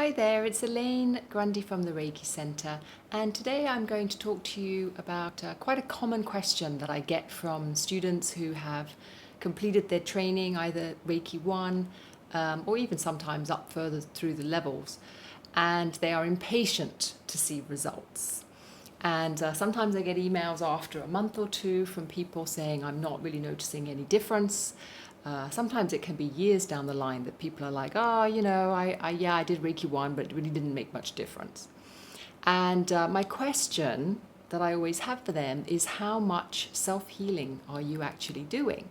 Hi there, it's Elaine Grundy from the Reiki Center, and today I'm going to talk to you about quite a common question that I get from students who have completed their training, either Reiki 1 or even sometimes up further through the levels, and they are impatient to see results. And sometimes I get emails after a month or two from people saying, I'm not really noticing any difference. Sometimes it can be years down the line that people are like, oh, I did Reiki 1, but it really didn't make much difference. And my question that I always have for them is, how much self-healing are you actually doing?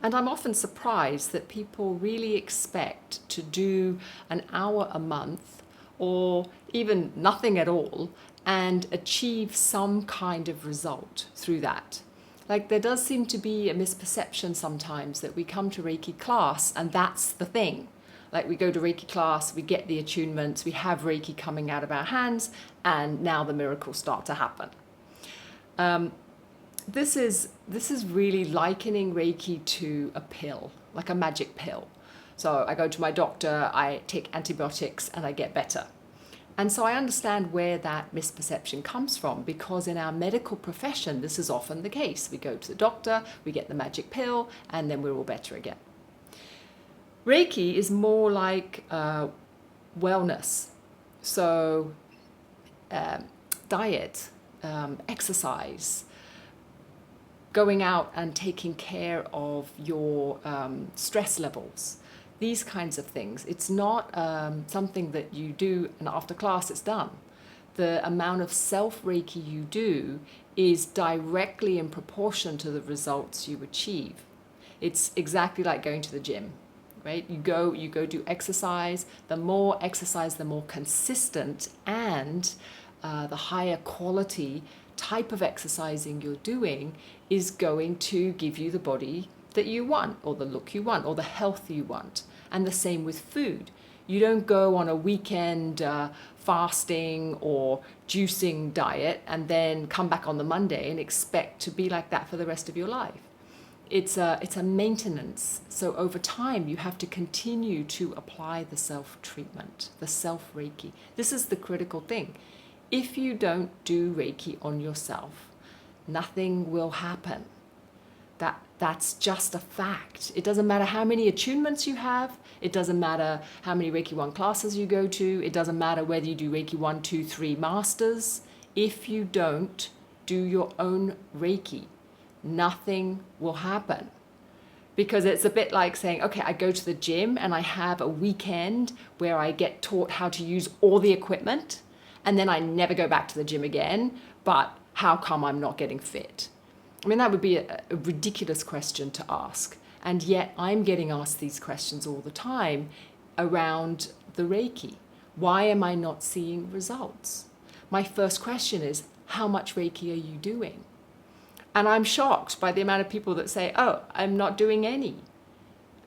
And I'm often surprised that people really expect to do an hour a month or even nothing at all and achieve some kind of result through that. Like, there does seem to be a misperception sometimes that we come to Reiki class and that's the thing. Like, we go to Reiki class, we get the attunements, we have Reiki coming out of our hands, and now the miracles start to happen. This is really likening Reiki to a pill, like a magic pill. So I go to my doctor, I take antibiotics, and I get better. And so I understand where that misperception comes from, because in our medical profession, this is often the case. We go to the doctor, we get the magic pill, and then we're all better again. Reiki is more like wellness. So diet, exercise, going out and taking care of your stress levels. These kinds of things. It's not something that you do and after class it's done. The amount of self-Reiki you do is directly in proportion to the results you achieve. It's exactly like going to the gym, right? You go do exercise. The more exercise, the more consistent and the higher quality type of exercising you're doing is going to give you the body that you want, or the look you want, or the health you want. And the same with food. You don't go on a weekend fasting or juicing diet and then come back on the Monday and expect to be like that for the rest of your life. It's a maintenance. So over time, you have to continue to apply the self-treatment, the self-Reiki. This is the critical thing. If you don't do Reiki on yourself, nothing will happen. That's just a fact. It doesn't matter how many attunements you have. It doesn't matter how many Reiki 1 classes you go to. It doesn't matter whether you do Reiki 1, 2, 3 masters. If you don't do your own Reiki, nothing will happen. Because it's a bit like saying, okay, I go to the gym and I have a weekend where I get taught how to use all the equipment, and then I never go back to the gym again, but how come I'm not getting fit? I mean, that would be a ridiculous question to ask. And yet I'm getting asked these questions all the time around the Reiki. Why am I not seeing results? My first question is, how much Reiki are you doing? And I'm shocked by the amount of people that say, oh, I'm not doing any.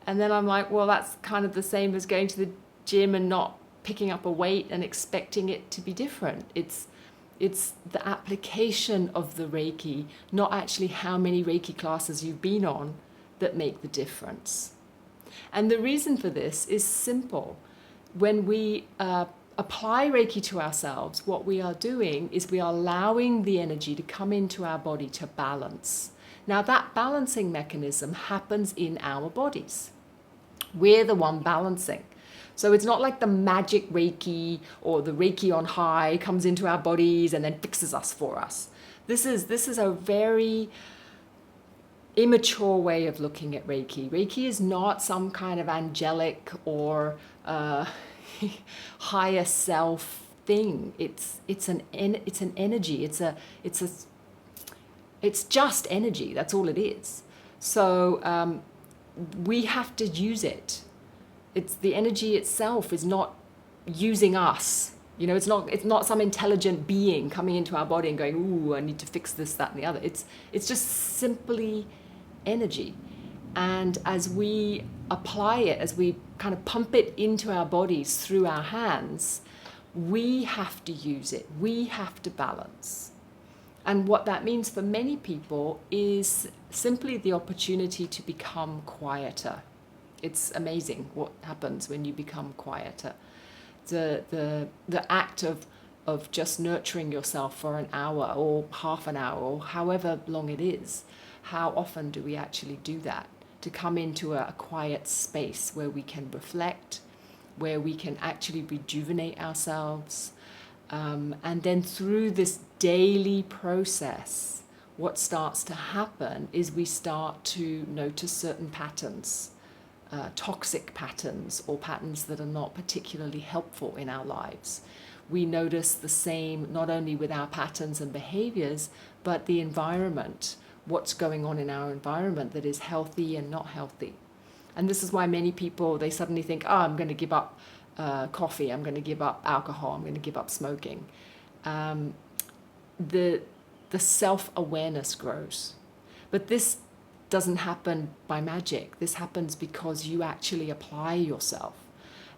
And then I'm like, well, that's kind of the same as going to the gym and not picking up a weight and expecting it to be different. It's the application of the Reiki, not actually how many Reiki classes you've been on, that make the difference. And the reason for this is simple. When we apply Reiki to ourselves, what we are doing is we are allowing the energy to come into our body to balance. Now, that balancing mechanism happens in our bodies. We're the one balancing. So it's not like the magic Reiki or the Reiki on high comes into our bodies and then fixes us for us. This is a very immature way of looking at Reiki. Reiki is not some kind of angelic or higher self thing. It's an energy. It's just energy. That's all it is. So we have to use it. It's the energy itself is not using us. It's not some intelligent being coming into our body and going, ooh, I need to fix this, that, and the other. It's just simply energy. And as we apply it, as we kind of pump it into our bodies through our hands, we have to use it. We have to balance. And what that means for many people is simply the opportunity to become quieter. It's amazing what happens when you become quieter. The act of just nurturing yourself for an hour or half an hour or however long it is, how often do we actually do that? To come into a quiet space where we can reflect, where we can actually rejuvenate ourselves. And then through this daily process, what starts to happen is we start to notice certain patterns, toxic patterns or patterns that are not particularly helpful in our lives. We notice the same not only with our patterns and behaviors, but the environment, what's going on in our environment that is healthy and not healthy. And this is why many people, they suddenly think, oh, I'm going to give up coffee, I'm going to give up alcohol, I'm going to give up smoking. The self-awareness grows. But this doesn't happen by magic. This happens because you actually apply yourself.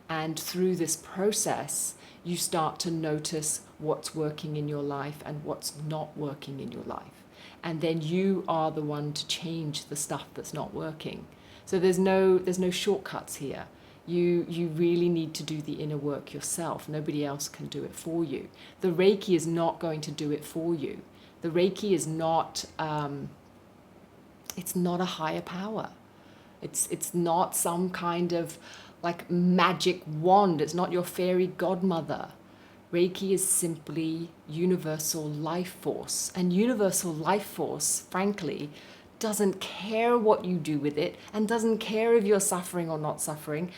And through this process, you start to notice what's working in your life and what's not working in your life. And then you are the one to change the stuff that's not working. So there's no shortcuts here. You really need to do the inner work yourself. Nobody else can do it for you. The Reiki is not going to do it for you. The Reiki is not, it's not a higher power. It's not some kind of like magic wand. It's not your fairy godmother. Reiki is simply universal life force. And universal life force, frankly, doesn't care what you do with it and doesn't care if you're suffering or not suffering.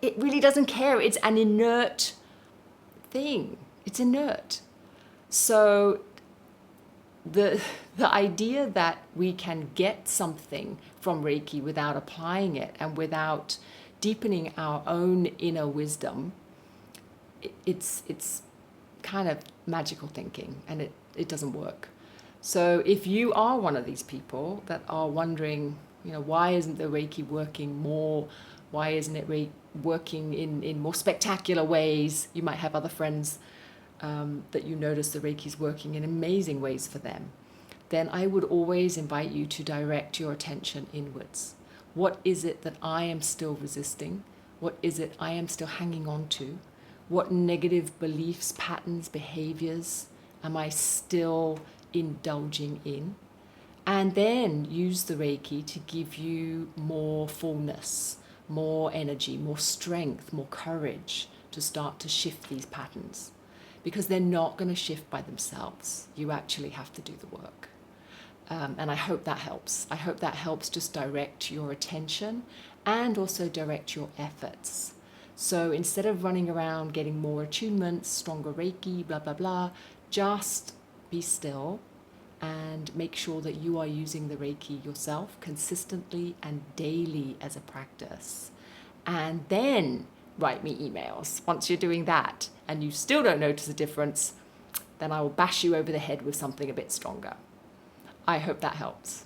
It really doesn't care. It's an inert thing. It's inert. So the idea that we can get something from Reiki without applying it and without deepening our own inner wisdom, it's kind of magical thinking, and it doesn't work. So if you are one of these people that are wondering, why isn't the Reiki working more? Why isn't it working in more spectacular ways? You might have other friends that you notice the Reiki's working in amazing ways for them. Then I would always invite you to direct your attention inwards. What is it that I am still resisting? What is it I am still hanging on to? What negative beliefs, patterns, behaviors am I still indulging in? And then use the Reiki to give you more fullness, more energy, more strength, more courage to start to shift these patterns. Because they're not going to shift by themselves. You actually have to do the work. And I hope that helps. I hope that helps just direct your attention and also direct your efforts. So instead of running around getting more attunements, stronger Reiki, blah, blah, blah, just be still and make sure that you are using the Reiki yourself consistently and daily as a practice. And then write me emails. Once you're doing that and you still don't notice a difference, then I will bash you over the head with something a bit stronger. I hope that helps.